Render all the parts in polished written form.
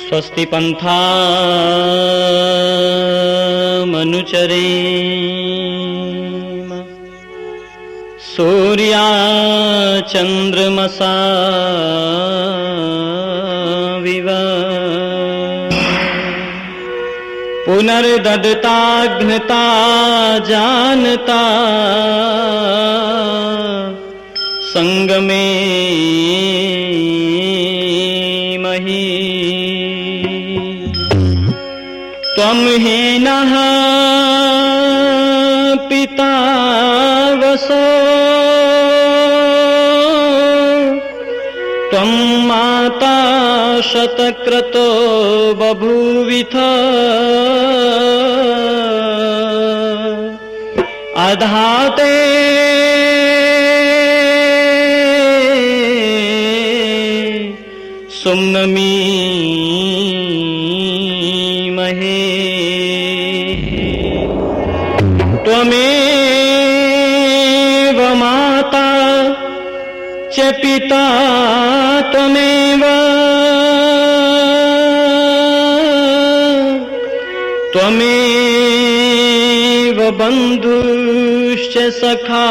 स्वस्ति पन्थामनुचरेम सूर्या चन्द्रमसा विव पुनर्दत्ताघ्नता जानता संगमे मही त्वं हीनः पिता वसो त्वं माता शतक्रतो बभूविथ अधाते सुम्नमी महे त्वमेव माता च पिता त्वमेव त्वमेव बन्धुश्च सखा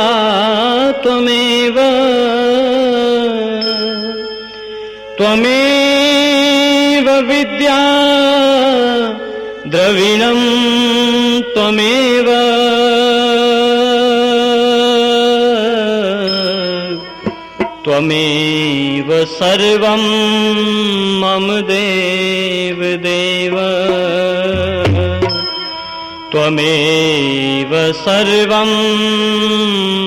त्वमेव त्वमेव विद्या द्रविणं त्वमेव त्वमेव सर्वं मम देव देव त्वमेव सर्वं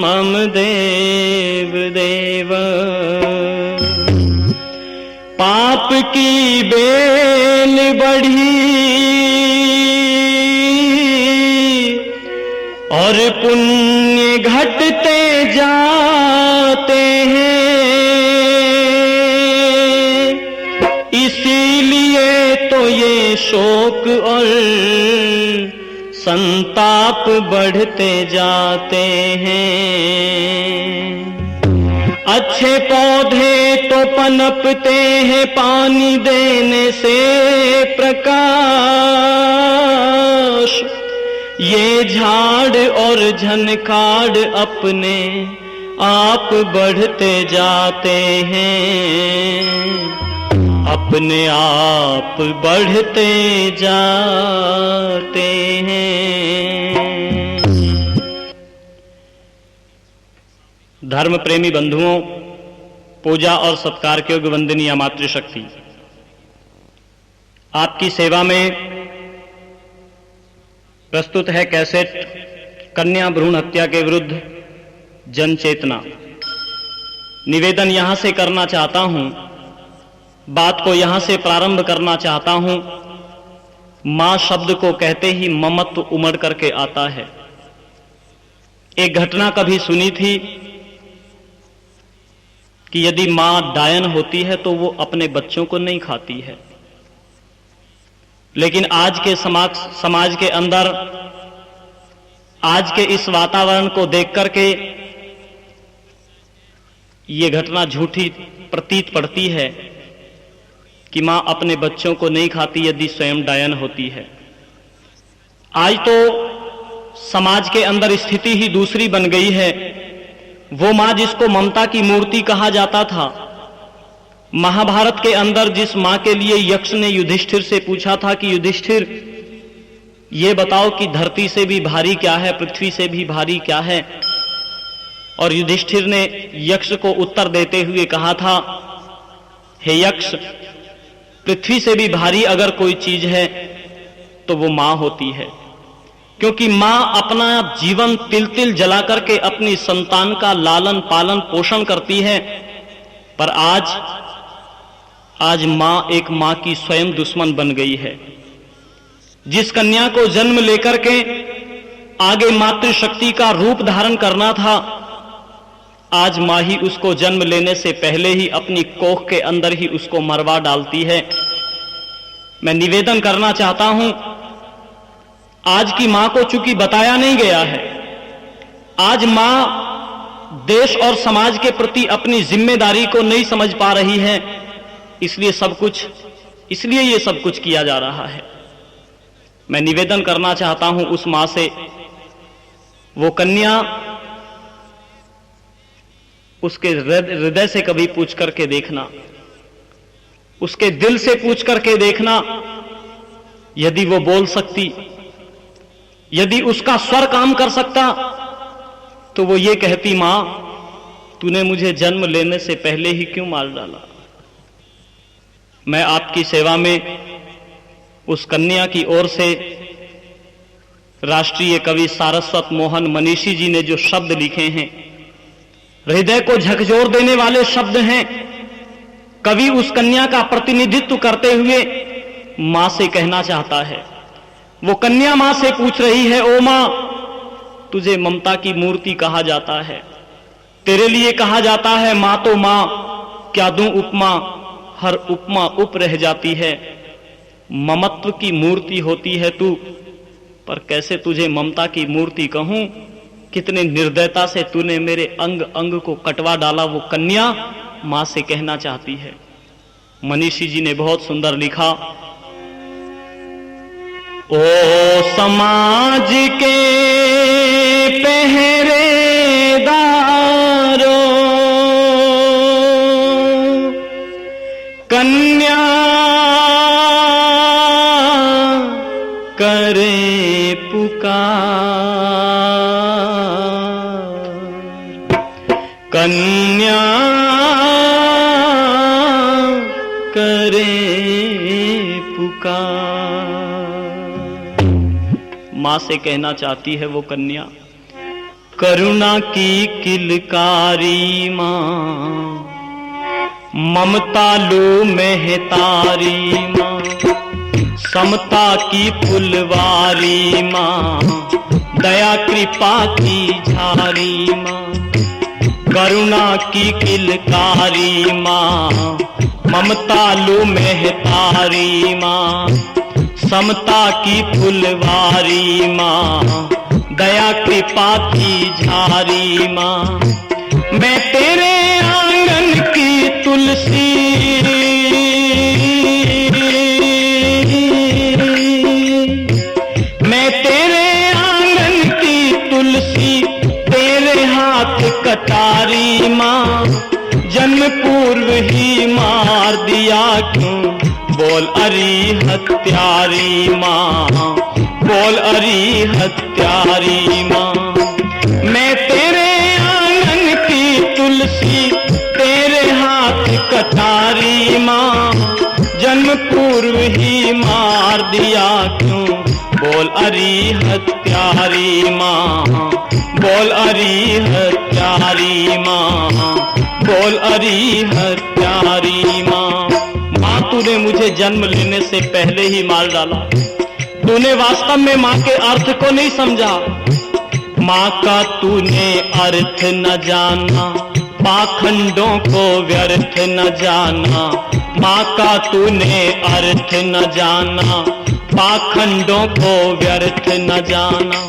मम देव देव पाप की बेल बढ़ी और पुण्य घटते जाते हैं, इसीलिए तो ये शोक और संताप बढ़ते जाते हैं। अच्छे पौधे तो पनपते हैं पानी देने से प्रकाश, ये झाड़ और झनखाड़ अपने आप बढ़ते जाते हैं, अपने आप बढ़ते जाते हैं। धर्म प्रेमी बंधुओं, पूजा और सत्कार के योग्य वंदनीय मातृशक्ति, आपकी सेवा में प्रस्तुत है कैसेट कन्या भ्रूण हत्या के विरुद्ध जन चेतना। निवेदन यहां से करना चाहता हूं, बात को यहां से प्रारंभ करना चाहता हूं। मां शब्द को कहते ही ममत्व उमड़ करके आता है। एक घटना कभी सुनी थी कि यदि मां डायन होती है तो वो अपने बच्चों को नहीं खाती है, लेकिन आज के समाज के अंदर आज के इस वातावरण को देख करके ये घटना झूठी प्रतीत पड़ती है कि मां अपने बच्चों को नहीं खाती यदि स्वयं डायन होती है। आज तो समाज के अंदर स्थिति ही दूसरी बन गई है। वो मां जिसको ममता की मूर्ति कहा जाता था, महाभारत के अंदर जिस मां के लिए यक्ष ने युधिष्ठिर से पूछा था कि युधिष्ठिर ये बताओ कि धरती से भी भारी क्या है, पृथ्वी से भी भारी क्या है, और युधिष्ठिर ने यक्ष को उत्तर देते हुए कहा था, हे यक्ष, पृथ्वी से भी भारी अगर कोई चीज है तो वो मां होती है, क्योंकि मां अपना जीवन तिल तिल जला करके अपनी संतान का लालन पालन पोषण करती है। पर आज मां एक मां की स्वयं दुश्मन बन गई है। जिस कन्या को जन्म लेकर के आगे मातृशक्ति का रूप धारण करना था, आज मां ही उसको जन्म लेने से पहले ही अपनी कोख के अंदर ही उसको मरवा डालती है। मैं निवेदन करना चाहता हूं, आज की मां को चूंकि बताया नहीं गया है, आज मां देश और समाज के प्रति अपनी जिम्मेदारी को नहीं समझ पा रही है, इसलिए सब कुछ इसलिए ये सब कुछ किया जा रहा है। मैं निवेदन करना चाहता हूं उस मां से, वो कन्या उसके हृदय से कभी पूछ करके देखना, उसके दिल से पूछ करके देखना, यदि वो बोल सकती, यदि उसका स्वर काम कर सकता तो वो ये कहती, मां तूने मुझे जन्म लेने से पहले ही क्यों मार डाला। मैं आपकी सेवा में उस कन्या की ओर से राष्ट्रीय कवि सारस्वत मोहन मनीषी जी ने जो शब्द लिखे हैं, हृदय को झकझोर देने वाले शब्द हैं। कवि उस कन्या का प्रतिनिधित्व करते हुए मां से कहना चाहता है। वो कन्या मां से पूछ रही है, ओ मां तुझे ममता की मूर्ति कहा जाता है, तेरे लिए कहा जाता है मां तो मां, क्या दूं उपमा, हर उपमा उप रह जाती है। ममत्व की मूर्ति होती है तू, पर कैसे तुझे ममता की मूर्ति कहूं, कितने निर्दयता से तूने मेरे अंग अंग को कटवा डाला। वो कन्या मां से कहना चाहती है। मनीषी जी ने बहुत सुंदर लिखा, ओ समाज के पहरेदारों, कन्या करे पुकार, कन्या करे पुकार। मां से कहना चाहती है वो कन्या, करुणा की किलकारी मां, ममता लो महतारी मां, समता की फुलवारी मां, दया कृपा की झारी मां, करुणा की किलकारी मां, ममता लो महतारी मां, समता की फुलवारी मां, दया कृपा की झारी मां। मैं तेरे आंगन की तुलसी, मैं तेरे आंगन की तुलसी, तेरे हाथ कटारी मां, जन्म पूर्व ही मार दिया क्यों, बोल अरी हत्यारी मां, बोल अरी हत्यारी मां। मैं तेरे आंगन की तुलसी, तेरे हाथ कटारी मां, जन्म पूर्व ही मार दिया क्यों, बोल अरी हत्यारी मां, बोल अरी हत्यारी मां, बोल अरी हत्यारी मां। मां तूने मुझे जन्म लेने से पहले ही मार डाला, तूने वास्तव में मां के अर्थ को नहीं समझा। मां का तूने अर्थ न जाना, पाखंडों को व्यर्थ न जाना। मां का तूने अर्थ न जाना, पाखंडों को व्यर्थ न जाना।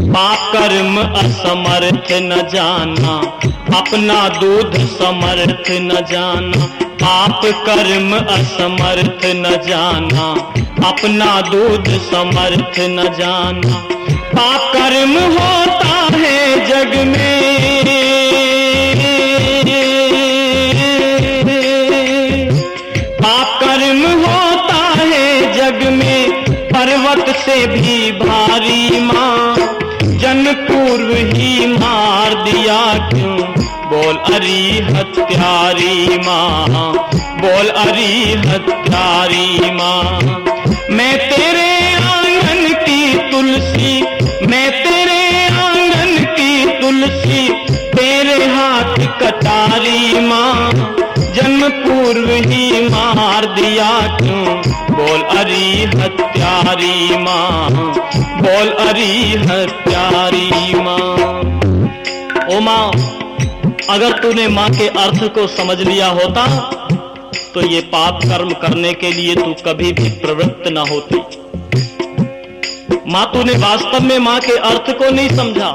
पाप कर्म असमर्थ न जाना, अपना दूध समर्थ न जाना। पाप कर्म असमर्थ न जाना, अपना दूध समर्थ न जाना। पाप कर्म होता है जग में, पाप कर्म होता है जग में, पर्वत से भी भारी मां, जन्म पूर्व ही मार दिया क्यों, बोल अरी हत्यारी मां, बोल अरी हत्यारी मां। मैं तेरे आंगन की तुलसी, मैं तेरे आंगन की तुलसी, तेरे हाथ कटारी मां, जन्म पूर्व ही मार दिया क्यों, बोल अरी हत्यारी मां, बोल अरी हत्यारी मां। ओ मां, अगर तूने मां के अर्थ को समझ लिया होता तो ये पाप कर्म करने के लिए तू कभी भी प्रवृत्त न होती। मां तूने वास्तव में मां के अर्थ को नहीं समझा।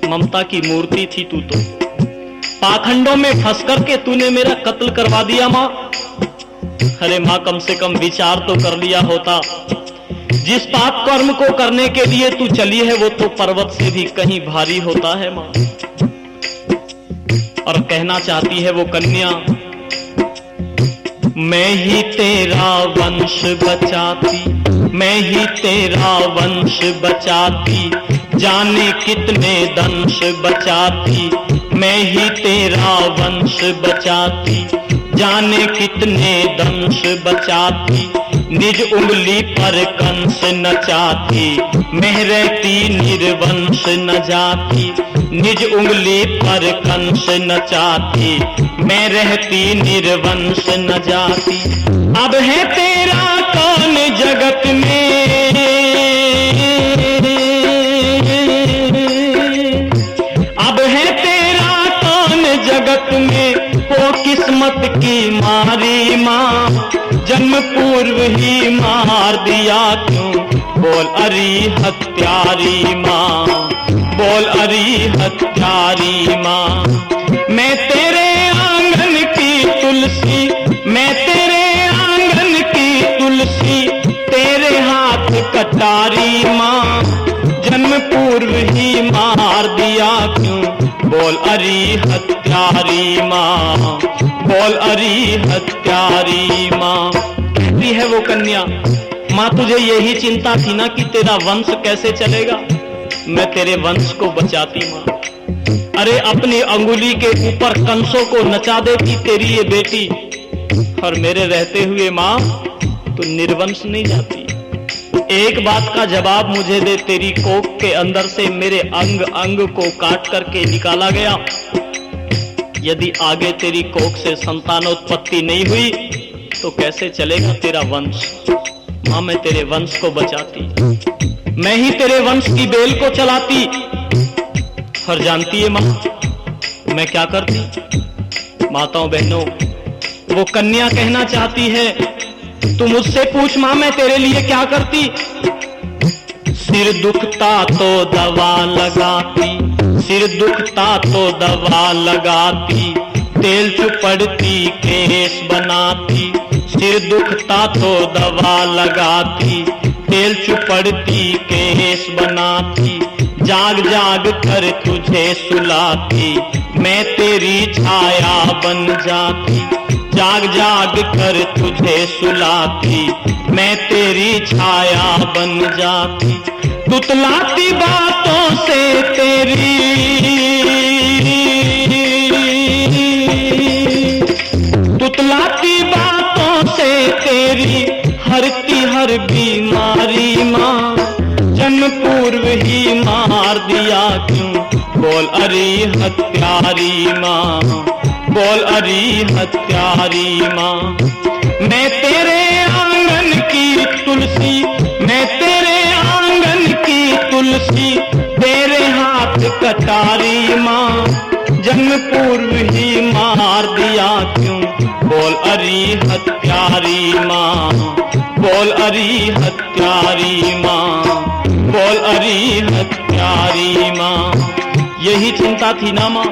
ममता की मूर्ति थी तू तो, पाखंडों में फंस करके तूने मेरा कत्ल करवा दिया मां। अरे माँ, कम से कम विचार तो कर लिया होता। जिस पाप कर्म को करने के लिए तू चली है वो तो पर्वत से भी कहीं भारी होता है माँ। और कहना चाहती है वो कन्या, मैं ही तेरा वंश बचाती, मैं ही तेरा वंश बचाती, जाने कितने दंश बचाती, मैं ही तेरा वंश बचाती, जाने कितने दंश बचाती, निज उंगली पर कंस नचाती, मैं रहती निर्वंश न जाती, निज उंगली पर कंस नचाती, मैं रहती निर्वंश न जाती। अब है तेरा कौन जगत में, अब है तेरा कौन जगत में, वो किस्मत की मारी माँ, जन्म पूर्व ही मार दिया क्यों, बोल अरी हत्यारी माँ, बोल अरी हत्यारी माँ। मैं तेरे आंगन की तुलसी, मैं तेरे आंगन की तुलसी, तेरे हाथ कटारी माँ, जन्म पूर्व ही मार दिया क्यों, बोल अरी हत्यारी माँ, बोल अरी हत्यारी माँ। कहती है वो कन्या, माँ तुझे यही चिंता थी ना कि तेरा वंश कैसे चलेगा, मैं तेरे वंश को बचाती माँ। अरे अपनी अंगुली के ऊपर कंसों को नचा देती तेरी ये बेटी, और मेरे रहते हुए माँ तू निर्वंश नहीं जाती। एक बात का जवाब मुझे दे, तेरी कोख के अंदर से मेरे अंग अंग को काट करके निकाला गया, यदि आगे तेरी कोख से संतानोत्पत्ति नहीं हुई तो कैसे चलेगा तेरा वंश। माँ मैं तेरे वंश को बचाती, मैं ही तेरे वंश की बेल को चलाती। और जानती है माँ मैं क्या करती? माताओं बहनों, वो कन्या कहना चाहती है, तू मुझसे पूछ माँ मैं तेरे लिए क्या करती। सिर दुखता तो दवा लगाती, सिर दुखता तो दवा लगाती, तेल चुपड़ती केस बनाती, सिर दुखता तो दवा लगाती, तेल चुपड़ती केस बनाती, जाग जाग कर तुझे सुलाती, मैं तेरी छाया बन जाती, जाग जाग कर तुझे सुलाती, मैं तेरी छाया बन जाती। तुतलाती बातों से तेरी, तुतलाती बातों से तेरी, हरती हर बीमारी माँ, जन्म पूर्व ही मार दिया क्यों, बोल अरी हत्यारी माँ, बोल अरी हत्यारी माँ। मैं तेरे आंगन की तुलसी, मैं तेरे आंगन की तुलसी, तेरे हाथ कटारी माँ, जन्म पूर्व ही मार दिया क्यों, बोल अरी हत्यारी माँ, बोल अरी हत्यारी माँ, बोल अरी हत्यारी माँ। यही चिंता थी ना माँ,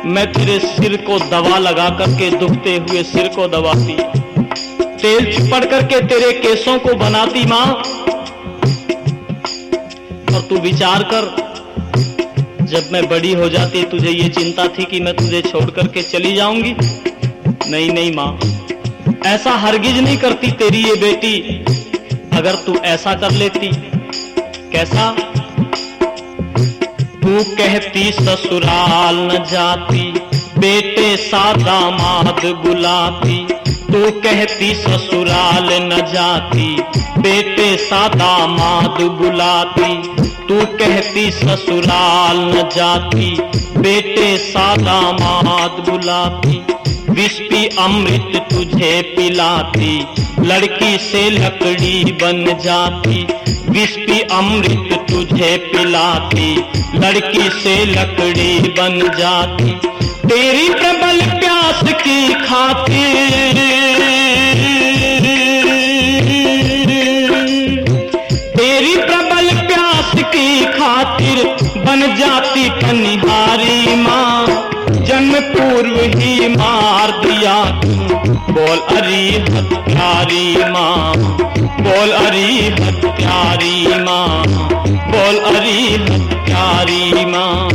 मैं तेरे सिर को दवा लगा करके दुखते हुए सिर को दबाती, तेल चिपड़ करके तेरे केसों को बनाती माँ। और तू विचार कर, जब मैं बड़ी हो जाती तुझे ये चिंता थी कि मैं तुझे छोड़ करके चली जाऊंगी? नहीं नहीं माँ, ऐसा हरगिज नहीं करती तेरी ये बेटी। अगर तू ऐसा कर लेती, कैसा? तू कहती ससुराल न जाती, बेटे सा दामाद बुलाती, तू कहती ससुराल न जाती, बेटे सा दामाद बुलाती, तू कहती ससुराल न जाती, बेटे सा दामाद बुलाती, विष पी अमृत तुझे पिलाती, लड़की से लकड़ी बन जाती, विष पी अमृत तुझे पिलाती, लड़की से लकड़ी बन जाती, तेरी प्रबल प्यास की खातिर, तेरी प्रबल प्यास की खातिर बन जाती कनिहारी माँ, जन्म पूर्व ही मार दिया बोल अरिहत प्यारी माँ, बोल अरिहत प्यारी माँ, बोल अरिहत प्यारी माँ।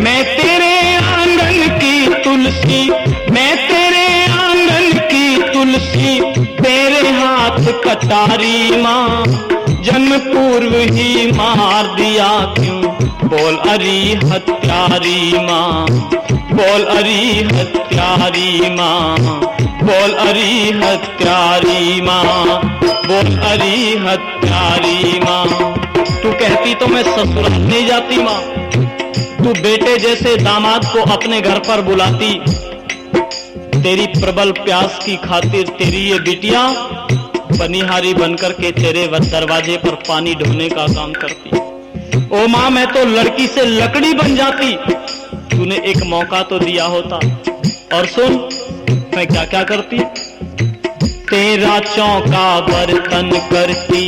मैं तेरे आंगन की तुलसी, मैं तेरे आंगन की तुलसी, तेरे हाथ कटारी माँ, जन्म पूर्व ही मार दिया क्यों। बोल अरिहत प्यारी माँ, बोल अरिहत प्यारी माँ, बोल अरिहत प्यारी माँ, बोल अरिहत प्यारी माँ। तू कहती तो मैं ससुराल नहीं जाती माँ, तू बेटे जैसे दामाद को अपने घर पर बुलाती, तेरी प्रबल प्यास की खातिर तेरी ये बिटिया बनिहारी बनकर के तेरे दरवाजे पर पानी ढोने का काम करती। ओ माँ, मैं तो लड़की से लकड़ी बन जाती, तूने एक मौका तो दिया होता। और सुन मैं क्या क्या करती, तेरा चौका बर्तन करती,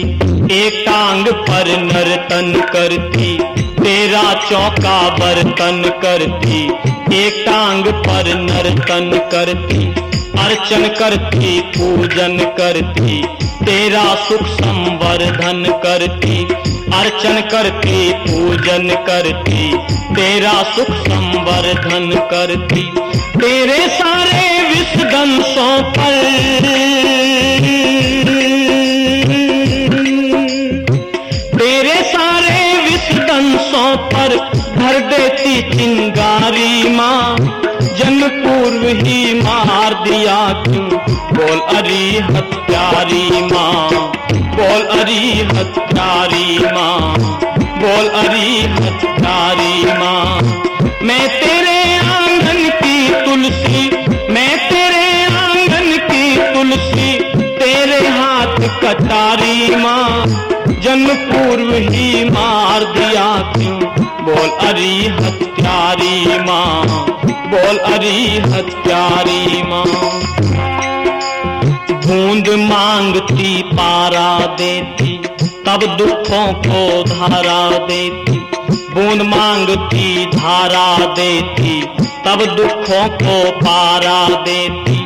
एक टांग पर नर्तन करती, तेरा चौका बर्तन करती, एक टांग पर नर्तन करती, अर्चन करती पूजन करती, तेरा सुख संवर्धन करती, अर्चन करती पूजन करती, तेरा सुख संवर्धन करती। तेरे सारे विषदंशों पर, तेरे सारे विषदंशों पर भर देती चिंगारी माँ, जन्म पूर्व ही मार दिया क्यों। बोल अरिहत प्यारी माँ, बोल अरिहत प्यारी माँ, बोल अरिहत प्यारी माँ। मैं तेरे आंगन की तुलसी, मैं तेरे आंगन की तुलसी, तेरे हाथ कटारी माँ, जन्म पूर्व ही मार दिया क्यों। बोल अरिहत प्यारी माँ, बोल अरिहत प्यारी माँ। बूंद मांगती पारा देती, तब दुखों को धारा देती, बूंद मांगती धारा देती, तब दुखों को पारा देती,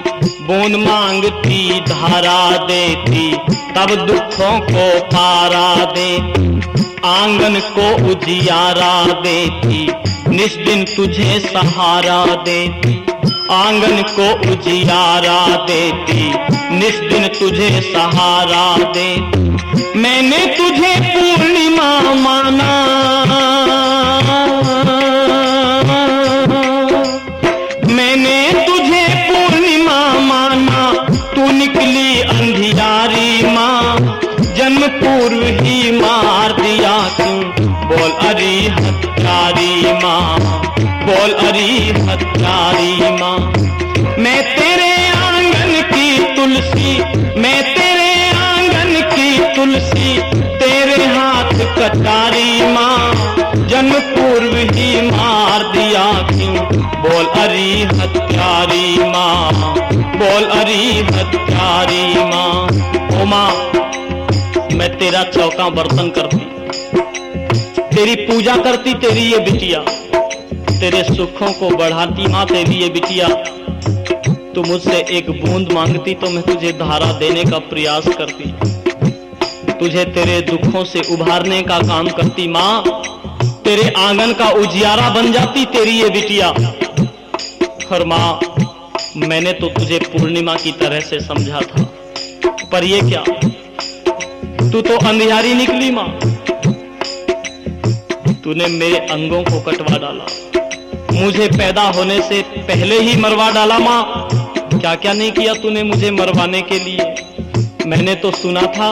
बूंद मांगती धारा देती, तब दुखों को पारा देती, आंगन को उजियारा देती, निस्दिन तुझे सहारा देती, आंगन को उजियारा देती, निस्दिन तुझे सहारा देती। मैंने तुझे पूर्णिमा माना, मैंने तुझे पूर्णिमा माना, तू निकली अंधियारी माँ, जन्म पूर्व ही मार दिया क्यों। बोल अरिहत प्यारी माँ, बोल अरिहत प्यारी माँ। मैं तेरे आंगन की तुलसी, मैं तेरे आंगन की तुलसी, तेरे हाथ कटारी माँ, जन्म पूर्व ही मार दिया क्यों। बोल अरिहत प्यारी माँ, बोल अरिहत प्यारी माँ। ओ माँ, मैं तेरा चौका बर्तन करती, तेरी पूजा करती, तेरी ये बिटिया तेरे सुखों को बढ़ाती माँ, तेरी ये बिटिया। तू मुझसे एक बूंद मांगती तो मैं तुझे धारा देने का प्रयास करती, तुझे तेरे दुखों से उभारने का काम करती माँ, तेरे आंगन का उजियारा बन जाती तेरी ये बिटिया। और माँ, मैंने तो तुझे पूर्णिमा की तरह से समझा था, पर ये क्या, तू तो अंधियारी निकली माँ, तूने मेरे अंगों को कटवा डाला, मुझे पैदा होने से पहले ही मरवा डाला माँ। क्या क्या नहीं किया तूने मुझे मरवाने के लिए। मैंने तो सुना था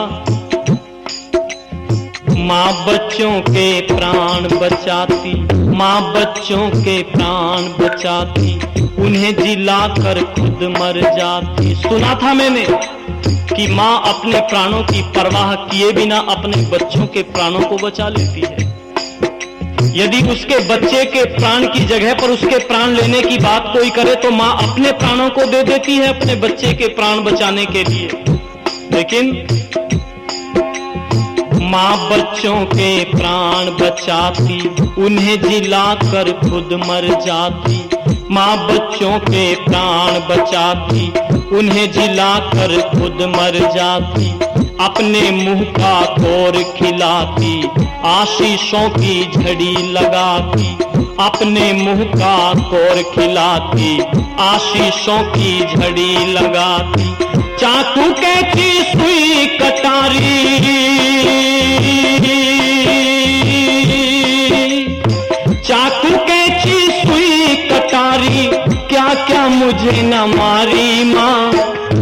माँ बच्चों के प्राण बचाती, माँ बच्चों के प्राण बचाती, उन्हें जिलाकर खुद मर जाती। सुना था मैंने कि माँ अपने प्राणों की परवाह किए बिना अपने बच्चों के प्राणों को बचा लेती है। यदि उसके बच्चे के प्राण की जगह पर उसके प्राण लेने की बात कोई करे तो माँ अपने प्राणों को दे देती है अपने बच्चे के प्राण बचाने के लिए। लेकिन माँ बच्चों के प्राण बचाती, उन्हें जिलाकर खुद मर जाती। माँ बच्चों के प्राण बचाती, उन्हें जिलाकर खुद मर जाती, अपने मुंह का कोर खिलाती, आशीषों की झड़ी लगाती, अपने मुंह का कोर खिलाती, आशीषों की झड़ी लगाती। चाकू कैंची सुई कटारी, चाकू कैंची सुई कटारी, क्या क्या मुझे न मारी माँ,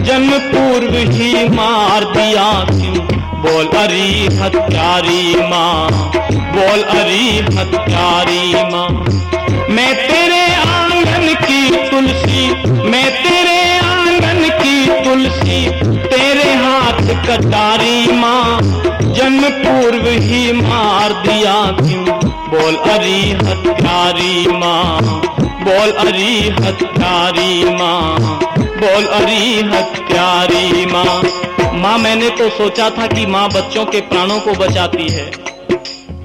जन्म पूर्व ही मार दिया क्यों, बोल अरी हत्यारी माँ, बोल अरी हत्यारी माँ। मैं तेरे आंगन की तुलसी, मैं तेरे आंगन की तुलसी, तेरे हाथ कटारी माँ, जन्म पूर्व ही मार दिया क्यों, बोल अरी हत्यारी माँ, बोल अरी हत्यारी माँ, बोल अरी हत्यारी माँ। माँ, मैंने तो सोचा था कि माँ बच्चों के प्राणों को बचाती है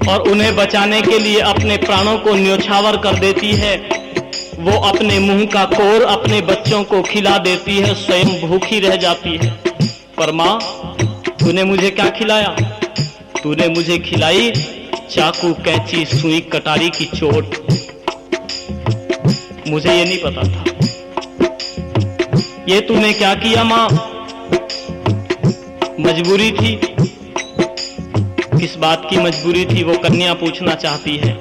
और उन्हें बचाने के लिए अपने प्राणों को न्योछावर कर देती है। वो अपने मुंह का कोर अपने बच्चों को खिला देती है, स्वयं भूखी रह जाती है। पर माँ, तूने मुझे क्या खिलाया? तूने मुझे खिलाई चाकू कैंची सुई कटारी की चोट। मुझे ये नहीं पता था। ये तूने क्या किया माँ? मजबूरी थी। किस बात की मजबूरी थी? वो कन्या पूछना चाहती है।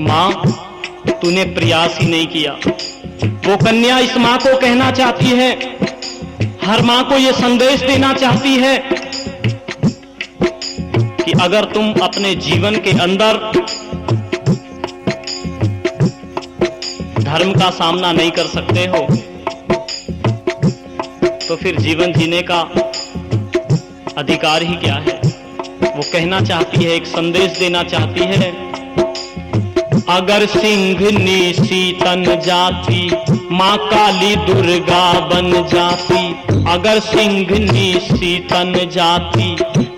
माँ, तूने प्रयास ही नहीं किया। वो कन्या इस माँ को कहना चाहती है, हर माँ को ये संदेश देना चाहती है कि अगर तुम अपने जीवन के अंदर धर्म का सामना नहीं कर सकते हो तो फिर जीवन जीने का अधिकार ही क्या है? वो कहना चाहती है, एक संदेश देना चाहती है। अगर सिंघनी सीतन जाती, माँ काली दुर्गा बन जाती। अगर सिंघनी सीतन जाती,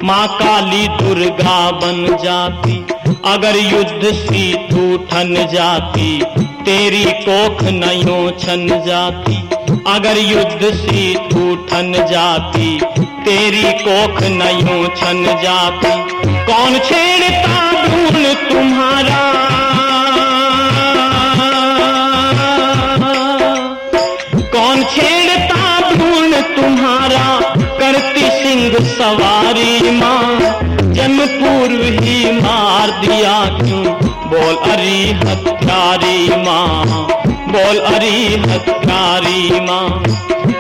माँ काली दुर्गा बन जाती। अगर युद्ध सी ठन जाती, तेरी कोख नयों छन जाती। अगर युद्ध सी ठन जाती, तेरी कोख नयों छन जाती। कौन छेड़ता भूल तुम्हारा, कौन छेड़ता भूल तुम्हारा, करती सिंह सवारी माँ, जन्म पूर्व ही मार दिया क्यों, बोल अरी हत्यारी माँ, बोल अरी हत्यारी माँ।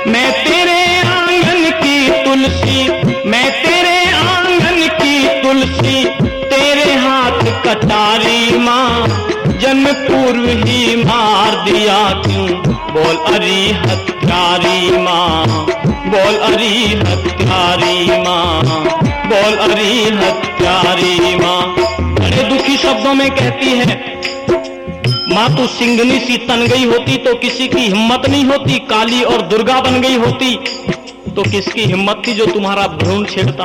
मैं तेरे आंगन की तुलसी, मैं तेरे आंगन की तुलसी, तेरे हाथ कटारी माँ, जन्म पूर्व ही मार दिया क्यों, बोल अरी हत्यारी माँ, बोल अरी हत्यारी माँ, बोल अरी हत्यारी माँ। बड़े दुखी शब्दों में कहती है, माँ तू सिंघनी सी तन गई होती तो किसी की हिम्मत नहीं होती, काली और दुर्गा बन गई होती तो किसकी हिम्मत थी जो तुम्हारा भ्रूण छेड़ता।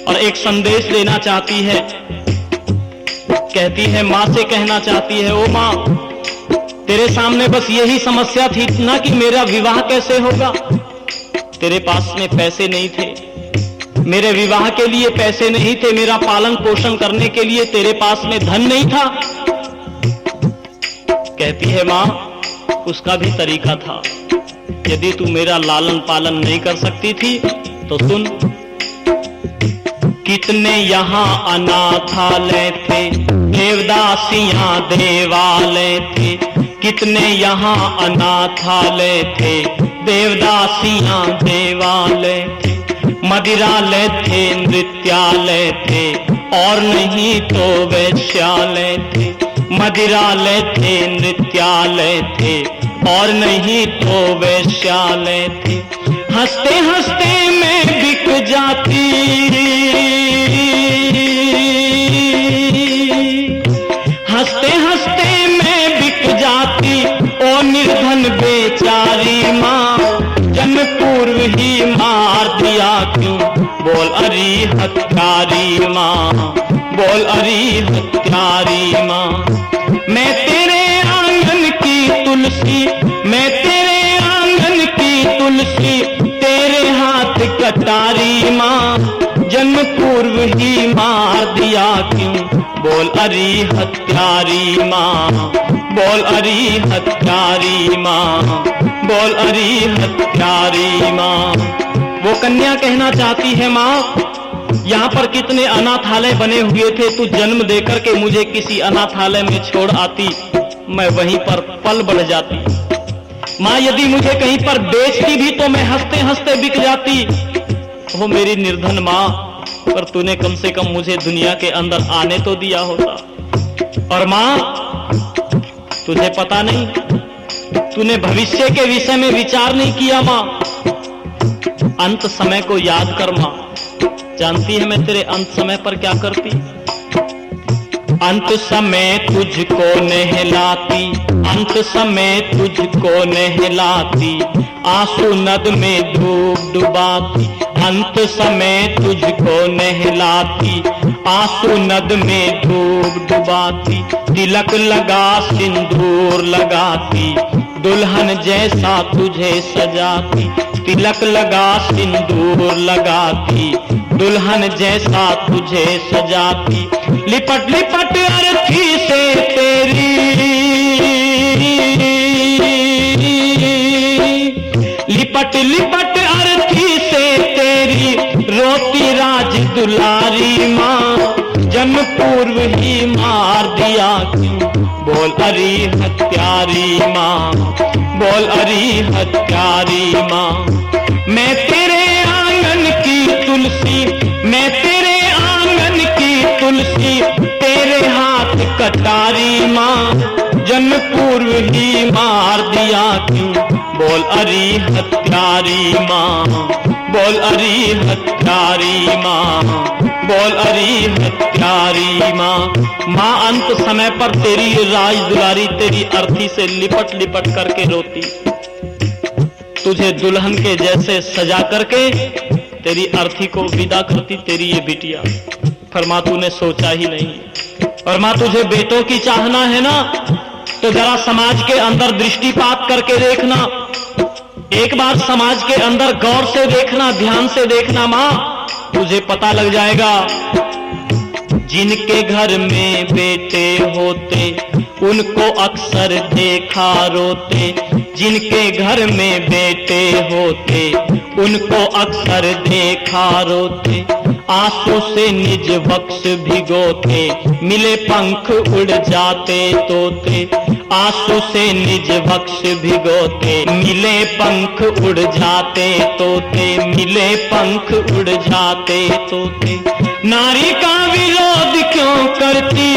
और एक संदेश देना चाहती है, कहती है, माँ से कहना चाहती है, ओ माँ, तेरे सामने बस यही समस्या थी ना कि मेरा विवाह कैसे होगा। तेरे पास में पैसे नहीं थे, मेरे विवाह के लिए पैसे नहीं थे, मेरा पालन पोषण करने के लिए तेरे पास में धन नहीं था। कहती है, माँ, उसका भी तरीका था। यदि तू मेरा लालन पालन नहीं कर सकती थी तो सुन, कितने यहाँ अनाथालय थे, देवदासियां देवालय थे। कितने यहाँ अनाथालय थे, देवदासियां देवालय थे। मदिरालय थे, नृत्यालय थे, और नहीं तो वैश्यालय थे। मदिरालय थे, नृत्यालय थे, और नहीं तो वैश्यालय थे। हंसते हंसते मैं बिक जाती, हंसते हंसते मैं बिक जाती, ओ निर्धन बेचारी माँ, जन्म पूर्व ही मार दिया क्यों, बोल अरी हत्यारी माँ, बोल अरी हत्यारी माँ। मैं तेरे आंगन की तुलसी, मैं तेरे कटारी माँ, जन्म पूर्व ही मार दिया क्यों, बोल अरी हत्यारी माँ, बोल अरी हत्यारी माँ, बोल अरी हत्यारी माँ। वो कन्या कहना चाहती है माँ, यहाँ पर कितने अनाथालय बने हुए थे, तू जन्म देकर के मुझे किसी अनाथालय में छोड़ आती, मैं वहीं पर पल बढ़ जाती। माँ यदि मुझे कहीं पर बेचती भी तो मैं हंसते हंसते बिक जाती। वो मेरी निर्धन माँ, पर तूने कम से कम मुझे दुनिया के अंदर आने तो दिया होता। और माँ तुझे पता नहीं, तूने भविष्य के विषय में विचार नहीं किया माँ। अंत समय को याद कर माँ, जानती है मैं तेरे अंत समय पर क्या करती। अंत समय तुझको नहलाती, अंत समय तुझको नहलाती, आंसू नद में डूब डुबाती। अंत समय तुझको नहलाती, आंसू नद में डूब डुबाती। तिलक लगा सिंदूर लगाती, दुल्हन जैसा तुझे सजाती। तिलक लगा सिंदूर लगाती, दुल्हन जैसा तुझे सजाती। लिपट लिपट अर्थी से तेरी, लिपट लिपट अर्थी से तेरी, रोती राज दुलारी माँ, जन्म पूर्व ही मार दिया क्यों, बोल अरी हत्यारी माँ, बोल अरी हत्यारी माँ। मैं तेरे आंगन की तुलसी, मैं तेरे आंगन की तुलसी, तेरे हाथ कटारी माँ, जन्म पूर्व ही मार दिया क्यों, बोल अरी हत्यारी माँ, बोल अरी हत्यारी माँ, बोल अरी हत्यारी माँ। माँ अंत समय पर तेरी राज दुलारी तेरी अर्थी से लिपट लिपट करके रोती, तुझे दुल्हन के जैसे सजा करके तेरी अर्थी को विदा करती तेरी ये बिटिया। पर माँ तूने सोचा ही नहीं। और माँ तुझे बेटों की चाहना है ना, तो जरा समाज के अंदर दृष्टिपात करके देखना, एक बार समाज के अंदर गौर से देखना, ध्यान से देखना माँ, तुझे पता लग जाएगा। जिनके घर में बेटे होते उनको अक्सर देखा रोते, जिनके घर में बेटे होते उनको अक्सर देखा रोते। आंसू से निज वक्ष भिगोते, मिले पंख उड़ जाते तोते। आंसू से निज वक्ष भिगोते, मिले पंख उड़ जाते तोते, मिले पंख उड़ जाते तोते। नारी का विरोध क्यों करती,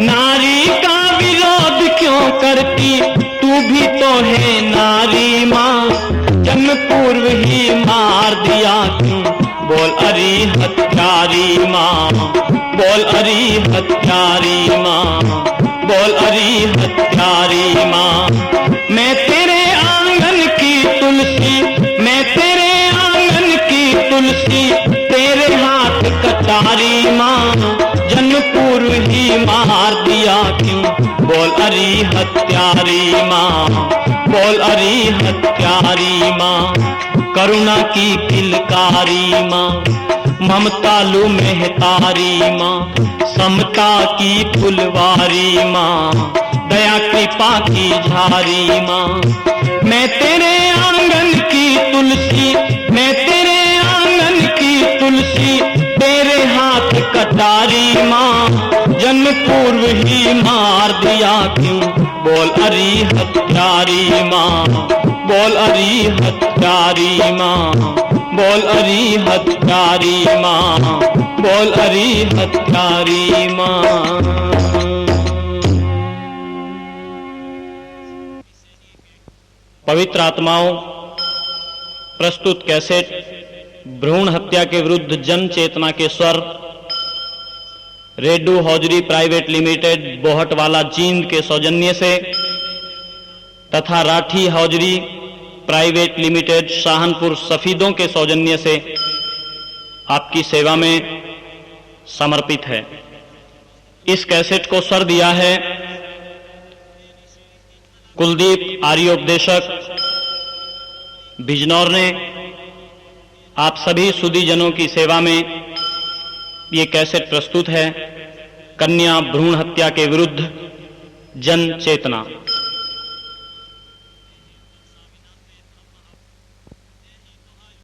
नारी का विरोध क्यों करती, तू भी तो है नारी माँ, जन्म पूर्व ही मार दिया क्यों, बोल अरी हत्यारी माँ, बोल अरी हत्यारी माँ, बोल अरी हत्यारी माँ। मैं तेरे आंगन की तुलसी, मैं तेरे आंगन की तुलसी, तेरे हाथ कटारी माँ, जन्म पूर्व ही मार दिया क्यों, बोल अरी हत्यारी माँ, बोल अरी हत्यारी माँ। करुणा की किलकारी माँ, ममता लू मेहतारी माँ, समता की फुलवारी माँ, दया कृपा की झारी माँ। मैं तेरे आंगन की तुलसी, मैं तेरे आंगन की तुलसी, तेरे हाथ कटारी माँ, जन्म पूर्व ही मार दिया क्यों, बोल अरी हत्यारी माँ, बोल अरी हत्यारी माँ, बोल अरी हत्यारी माँ, बोल अरी हत्यारी माँ। पवित्र आत्माओं, प्रस्तुत कैसेट भ्रूण हत्या के विरुद्ध जन चेतना के स्वर, Reddu hosiery private limited Bohatwala Jind के सौजन्य से तथा Rathi hosiery private limited Shahanpur Safidon के सौजन्य से आपकी सेवा में समर्पित है। इस कैसेट को स्वर दिया है कुलदीप आर्योपदेशक बिजनौर ने आप सभी सुधीजनों की सेवा में ये कैसेट प्रस्तुत है, कन्या भ्रूण हत्या के विरुद्ध जन चेतना।